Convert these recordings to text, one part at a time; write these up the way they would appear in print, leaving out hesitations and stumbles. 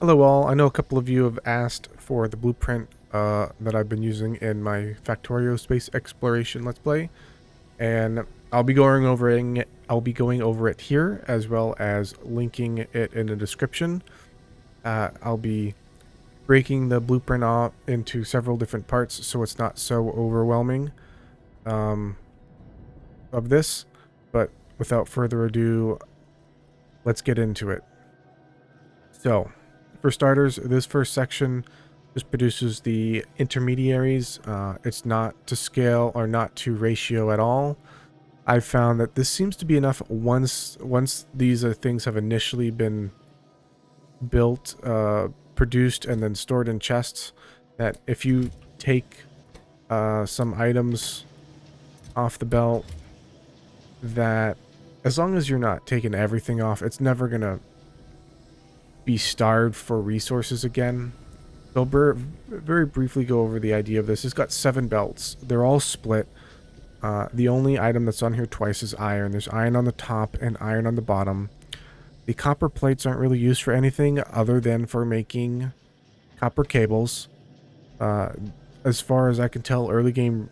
Hello all, I know a couple of you have asked for the blueprint that I've been using in my Factorio space exploration let's play, and I'll be going over it here as well as linking it in the description. I'll be breaking the blueprint off into several different parts so it's not so overwhelming of this, but without further ado, let's get into it. So, for starters, this first section just produces the intermediaries. It's not to scale or not to ratio at all. I've found that this seems to be enough once these things have initially been built, produced, and then stored in chests, that if you take some items off the belt, that as long as you're not taking everything off, it's never going to be starved for resources again. So very briefly go over the idea of this. It's got 7 belts. They're all split. The only item that's on here twice is iron. There's iron on the top and iron on the bottom. The copper plates aren't really used for anything other than for making copper cables. As far as I can tell, early game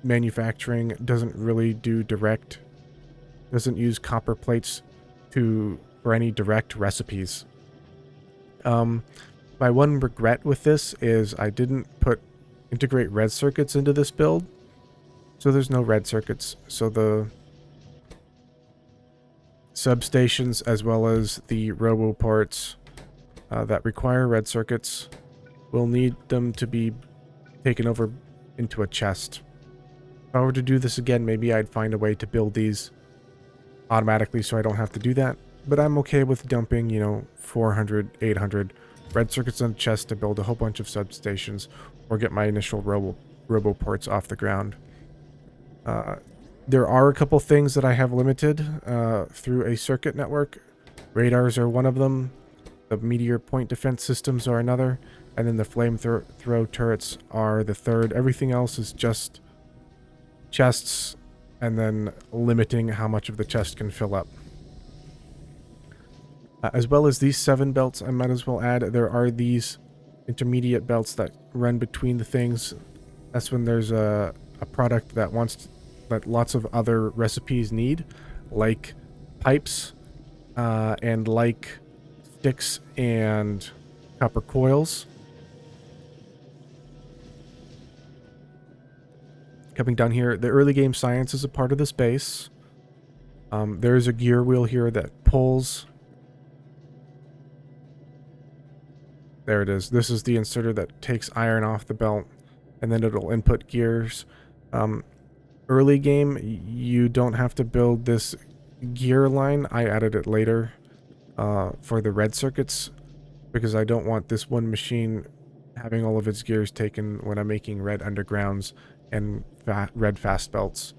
manufacturing doesn't really doesn't use copper plates for any direct recipes. My one regret with this is I didn't integrate red circuits into this build. So there's no red circuits. So the substations as well as the robo ports that require red circuits will need them to be taken over into a chest. If I were to do this again, maybe I'd find a way to build these automatically so I don't have to do that. But I'm okay with dumping, 400, 800 red circuits on the chest to build a whole bunch of substations or get my initial robo ports off the ground. There are a couple things that I have limited through a circuit network. Radars are one of them. The meteor point defense systems are another. And then the flamethrower turrets are the third. Everything else is just chests and then limiting how much of the chest can fill up. As well as these 7 belts, I might as well add, there are these intermediate belts that run between the things. That's when there's a product that lots of other recipes need, like pipes and like sticks and copper coils. Coming down here, the early game science is a part of this base. There's a gear wheel here that pulls. There it is. This is the inserter that takes iron off the belt, and then it'll input gears. Early game, you don't have to build this gear line. I added it later for the red circuits because I don't want this one machine having all of its gears taken when I'm making red undergrounds and red fast belts.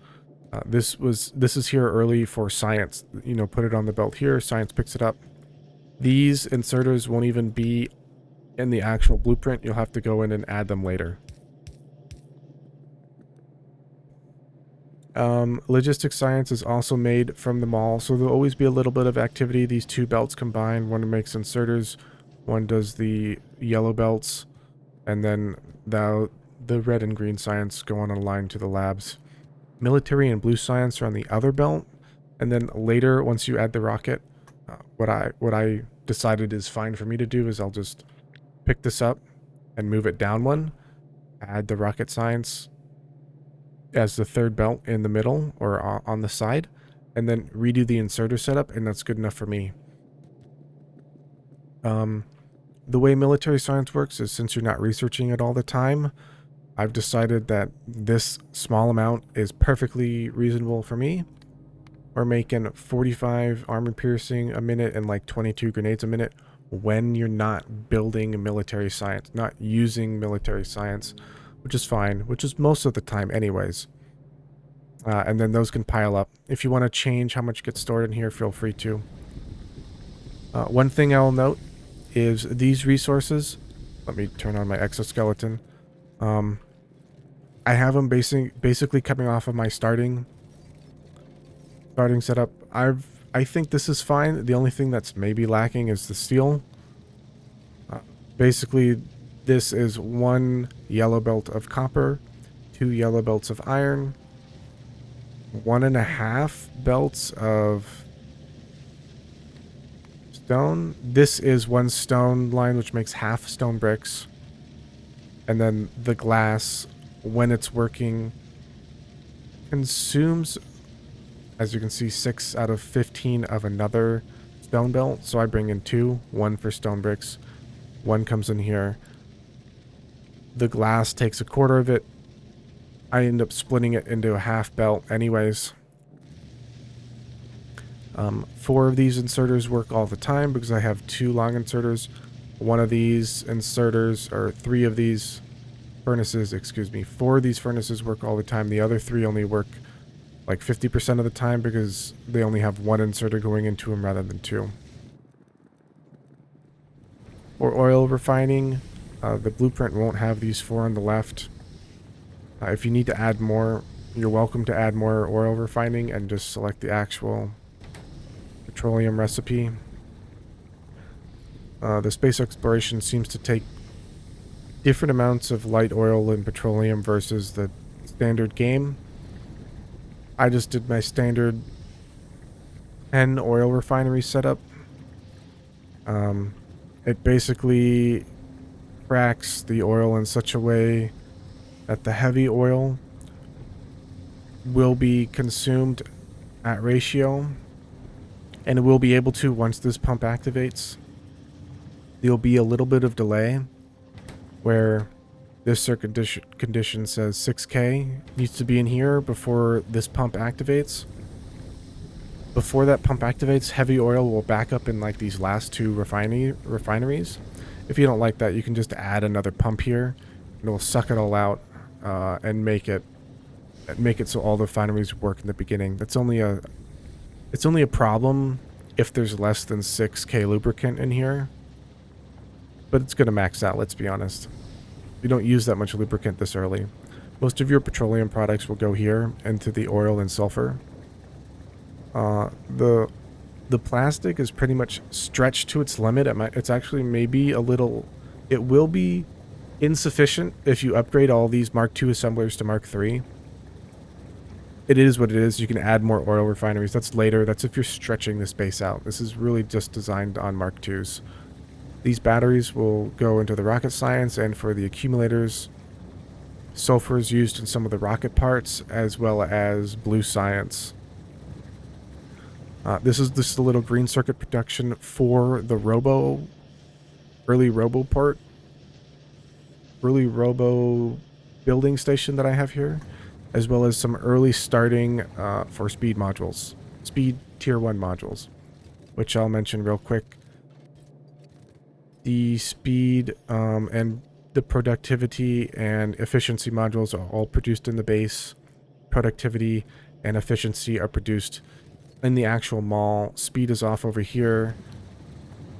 This is here early for science. Put it on the belt here. Science picks it up. These inserters won't even be in the actual blueprint. You'll have to go in and add them later. Logistics science is also made from the mall, so there'll always be a little bit of activity. These 2 belts combined, one makes inserters, one does the yellow belts, and then the red and green science go on a line to the labs. Military and blue science are on the other belt, and then later, once you add the rocket, what I decided is fine for me to do is I'll just pick this up and move it down one, add the rocket science as the 3rd belt in the middle or on the side, and then redo the inserter setup, and that's good enough for me. The way military science works is, since you're not researching it all the time, I've decided that this small amount is perfectly reasonable for me. We're making 45 armor piercing a minute and like 22 grenades a minute when you're not building military science, not using military science, which is fine, which is most of the time anyways. And then those can pile up. If you want to change how much gets stored in here, feel free to. One thing I'll note is these resources. Let me turn on my exoskeleton. I have them basically coming off of my starting setup. I think this is fine. The only thing that's maybe lacking is the steel. Basically, this is 1 yellow belt of copper, 2 yellow belts of iron, 1.5 belts of stone. This is 1 stone line, which makes half stone bricks. And then the glass, when it's working, consumes, as you can see, 6 out of 15 of another stone belt. So I bring in 2, 1 for stone bricks, 1 comes in here. The glass takes 1/4 of it. I end up splitting it into a half belt anyways. 4 of these inserters work all the time because I have 2 long inserters. 1 of these inserters, or 3 of these furnaces, excuse me, 4 of these furnaces work all the time. The other 3 only work like 50% of the time because they only have 1 inserter going into them rather than 2. For oil refining, the blueprint won't have these 4 on the left. If you need to add more, you're welcome to add more oil refining and just select the actual petroleum recipe. The space exploration seems to take different amounts of light oil and petroleum versus the standard game. I just did my standard 10 oil refinery setup. It basically cracks the oil in such a way that the heavy oil will be consumed at ratio, and it will be able to once this pump activates. There'll be a little bit of delay where this circuit condition says 6K needs to be in here before this pump activates. Before that pump activates, heavy oil will back up in like these last 2 refineries. If you don't like that, you can just add another pump here and it will suck it all out and make it so all the refineries work in the beginning. It's only a problem if there's less than 6K lubricant in here, but it's gonna max out, let's be honest. You don't use that much lubricant this early. Most of your petroleum products will go here into the oil and sulfur. The plastic is pretty much stretched to its limit. It's actually maybe a little, it will be insufficient if you upgrade all these Mark II assemblers to Mark III. It is what it is. You can add more oil refineries. That's later. That's if you're stretching this base out. This is really just designed on Mark IIs. These batteries will go into the rocket science, and for the accumulators, sulfur is used in some of the rocket parts, as well as blue science. This is just a little green circuit production for the early robo building station that I have here, as well as some early starting for speed modules, speed tier 1 modules, which I'll mention real quick. The speed and the productivity and efficiency modules are all produced in the base. Productivity and efficiency are produced in the actual mall. Speed is off over here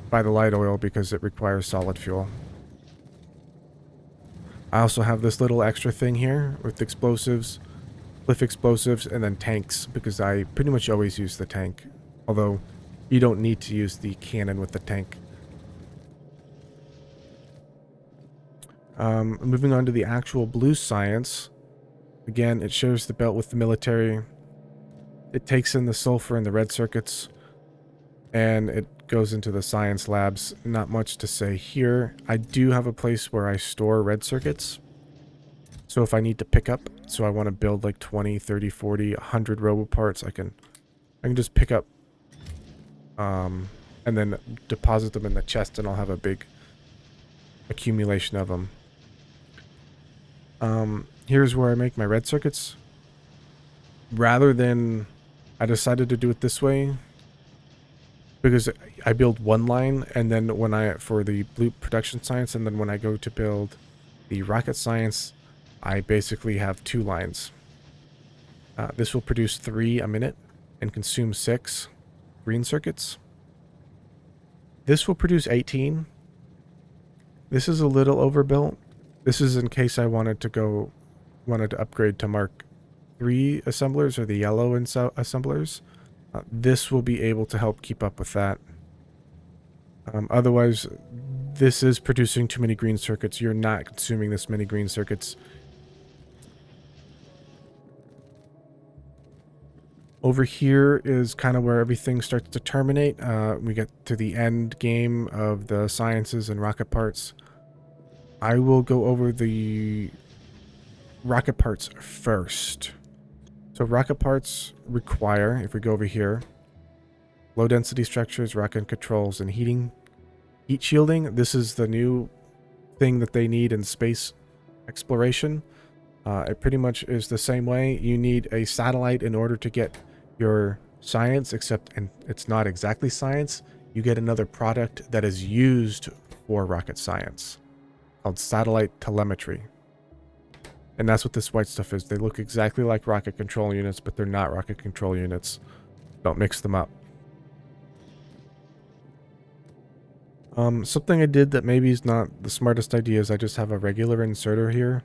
by the light oil because it requires solid fuel. I also have this little extra thing here with explosives, cliff explosives, and then tanks, because I pretty much always use the tank, although you don't need to use the cannon with the tank. Moving on to the actual blue science. Again, it shows the belt with the military. It takes in the sulfur and the red circuits, and it goes into the science labs. Not much to say here. I do have a place where I store red circuits. So if I need to pick up, so I want to build like 20, 30, 40, 100 robo parts, I can just pick up and then deposit them in the chest, and I'll have a big accumulation of them. Here's where I make my red circuits. Rather than, I decided to do it this way because I build 1 line, and then for the blue production science, and then when I go to build the rocket science, I basically have 2 lines. This will produce 3 a minute and consume 6 green circuits. This will produce 18. This is a little overbuilt. This is in case I wanted to upgrade to Mark III assemblers, or the yellow assemblers. This will be able to help keep up with that. Otherwise, this is producing too many green circuits. You're not consuming this many green circuits. Over here is kind of where everything starts to terminate. We get to the end game of the sciences and rocket parts. I will go over the rocket parts first. So rocket parts require, if we go over here, low density structures, rocket controls, and heat shielding. This is the new thing that they need in space exploration. It pretty much is the same way. You need a satellite in order to get your science, except and it's not exactly science. You get another product that is used for rocket science called satellite telemetry. And that's what this white stuff is. They look exactly like rocket control units, but they're not rocket control units. Don't mix them up. Something I did that maybe is not the smartest idea is I just have a regular inserter here.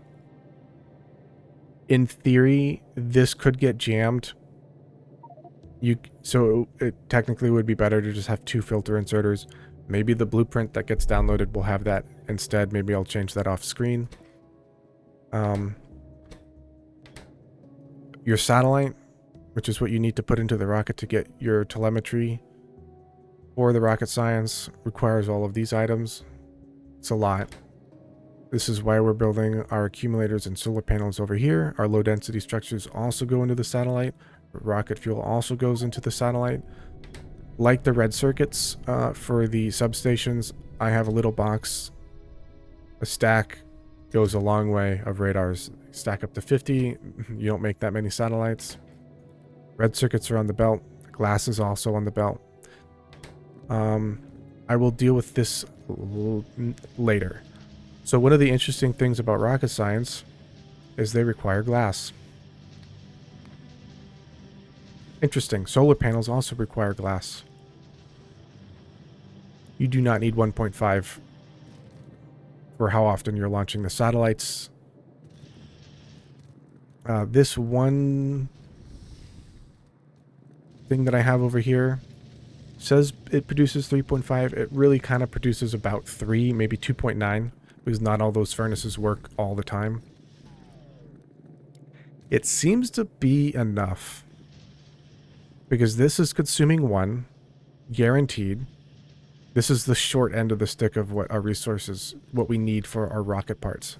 In theory, this could get jammed. So it technically would be better to just have 2 filter inserters. Maybe the blueprint that gets downloaded will have that instead. Maybe I'll change that off screen. Your satellite, which is what you need to put into the rocket to get your telemetry for the rocket science, requires all of these items. It's a lot. This is why we're building our accumulators and solar panels over here. Our low density structures also go into the satellite. Rocket fuel also goes into the satellite. Like the red circuits for the substations, I have a little box. A stack goes a long way of radars. Stack up to 50. You don't make that many satellites. Red circuits are on the belt. Glass is also on the belt. I will deal with this later. So one of the interesting things about rocket science is they require glass. Interesting. Solar panels also require glass. You do not need 1.5 for how often you're launching the satellites. This one thing that I have over here says it produces 3.5. It really kind of produces about 3, maybe 2.9, because not all those furnaces work all the time. It seems to be enough, because this is consuming 1, guaranteed. This is the short end of the stick of what our resources, what we need for our rocket parts.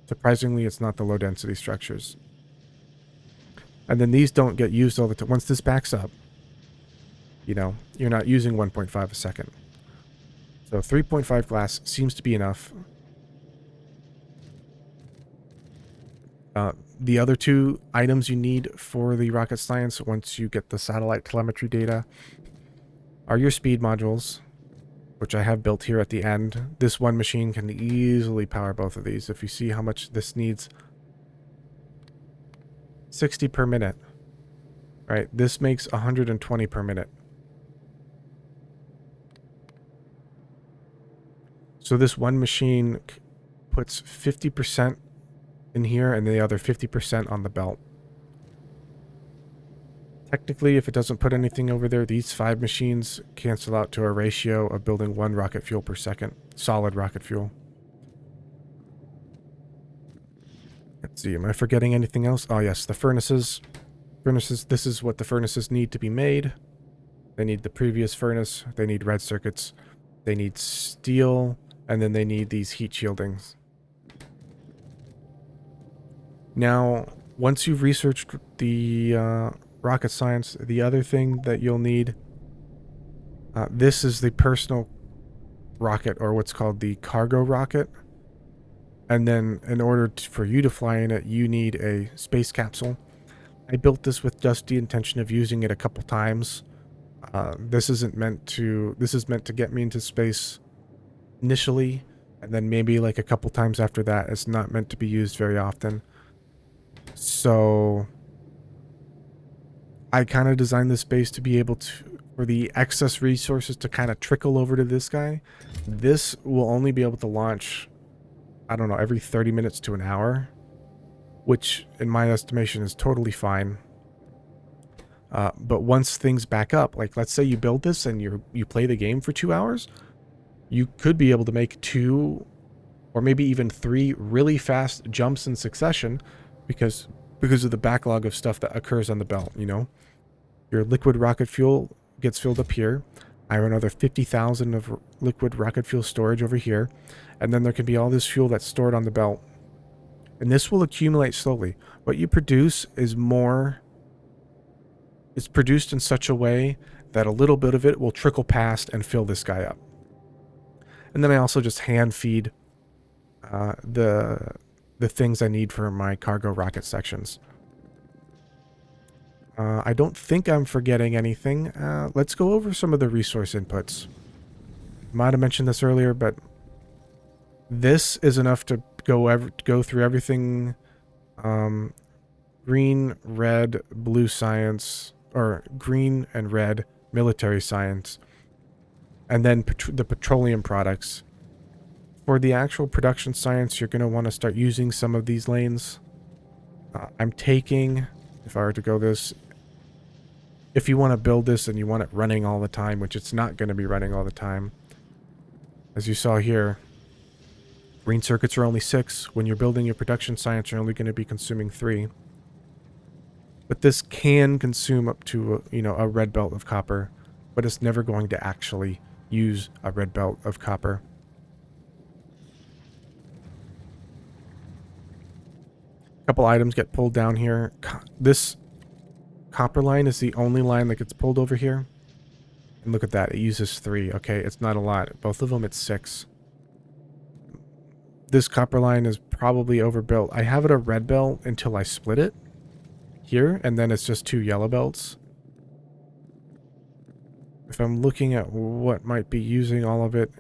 Surprisingly, it's not the low density structures. And then these don't get used all the time. Once this backs up, you know, you're not using 1.5 a second. So 3.5 glass seems to be enough. The other 2 items you need for the rocket science, once you get the satellite telemetry data, are your speed modules, which I have built here at the end. This one machine can easily power both of these. If you see how much this needs, 60 per minute, right? This makes 120 per minute. So this one machine puts 50% in here and the other 50% on the belt. Technically, if it doesn't put anything over there, these 5 machines cancel out to a ratio of building 1 rocket fuel per second. Solid rocket fuel. Let's see, am I forgetting anything else? Oh yes, the furnaces. Furnaces, this is what the furnaces need to be made. They need the previous furnace. They need red circuits. They need steel. And then they need these heat shieldings. Now, once you've researched the rocket science, the other thing that you'll need, this is the personal rocket, or what's called the cargo rocket. And then in order for you to fly in it, you need a space capsule. I built this with just the intention of using it a couple times. This is meant to get me into space initially, and then maybe like a couple times after that. It's not meant to be used very often. So I kind of designed this base to be able to, for the excess resources to kind of trickle over to this guy. This will only be able to launch, I don't know, every 30 minutes to an hour, which in my estimation is totally fine. But once things back up, like let's say you build this and you play the game for 2 hours, you could be able to make 2 or maybe even 3 really fast jumps in succession because of the backlog of stuff that occurs on the belt, you know? Your liquid rocket fuel gets filled up here. I have another 50,000 of liquid rocket fuel storage over here. And then there can be all this fuel that's stored on the belt. And this will accumulate slowly. What you produce is more... It's produced in such a way that a little bit of it will trickle past and fill this guy up. And then I also just hand feed the things I need for my cargo rocket sections. I don't think I'm forgetting anything. Let's go over some of the resource inputs. Might have mentioned this earlier, but this is enough to go through everything. Green, red, blue science, or green and red military science, and then the petroleum products. For the actual production science, you're going to want to start using some of these lanes. I'm taking, if I were to go this, if you want to build this and you want it running all the time, which it's not going to be running all the time. As you saw here, green circuits are only 6. When you're building your production science, you're only going to be consuming 3. But this can consume up to, a red belt of copper, but it's never going to actually use a red belt of copper. A couple items get pulled down here. This copper line is the only line that gets pulled over here. And look at that, it uses 3. Okay, it's not a lot. Both of them, it's 6. This copper line is probably overbuilt. I have it a red belt until I split it here, and then it's just 2 yellow belts. If I'm looking at what might be using all of it,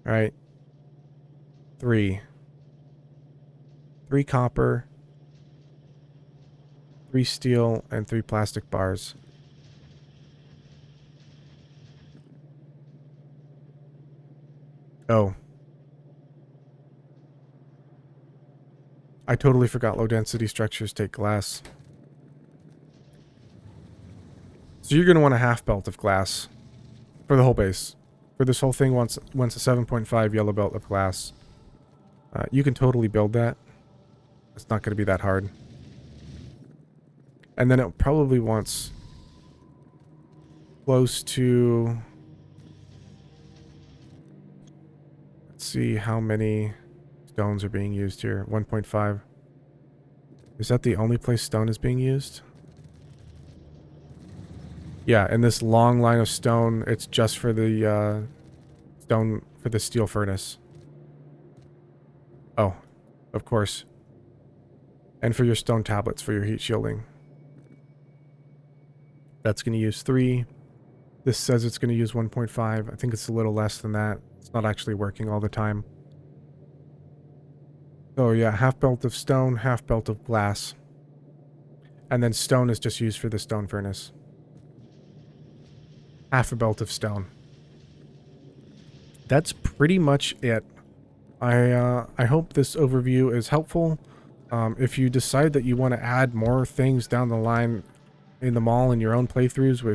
all right, 3 copper, 3 steel, and 3 plastic bars. Oh. I totally forgot low density structures take glass. So you're going to want a half belt of glass for the whole base. For this whole thing, wants a 7.5 yellow belt of glass. You can totally build that. It's not going to be that hard. And then it probably wants close to... Let's see how many stones are being used here. 1.5. Is that the only place stone is being used? Yeah, in this long line of stone, it's just for the stone for the steel furnace. Oh, of course. And for your stone tablets for your heat shielding. That's going to use 3. This says it's going to use 1.5. I think it's a little less than that. It's not actually working all the time. So yeah, half belt of stone, half belt of glass. And then stone is just used for the stone furnace. Half a belt of stone. That's pretty much it. I hope this overview is helpful. If you decide that you want to add more things down the line in the mall in your own playthroughs,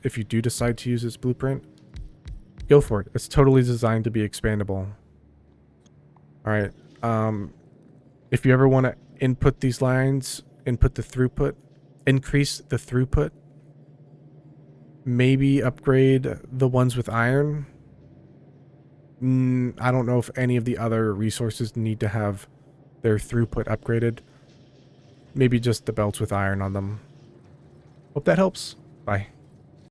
if you do decide to use this blueprint, go for it. It's totally designed to be expandable. All right. If you ever want to input these lines, input the throughput, increase the throughput, maybe upgrade the ones with iron. I don't know if any of the other resources need to have their throughput upgraded. Maybe just the belts with iron on them. Hope that helps. Bye.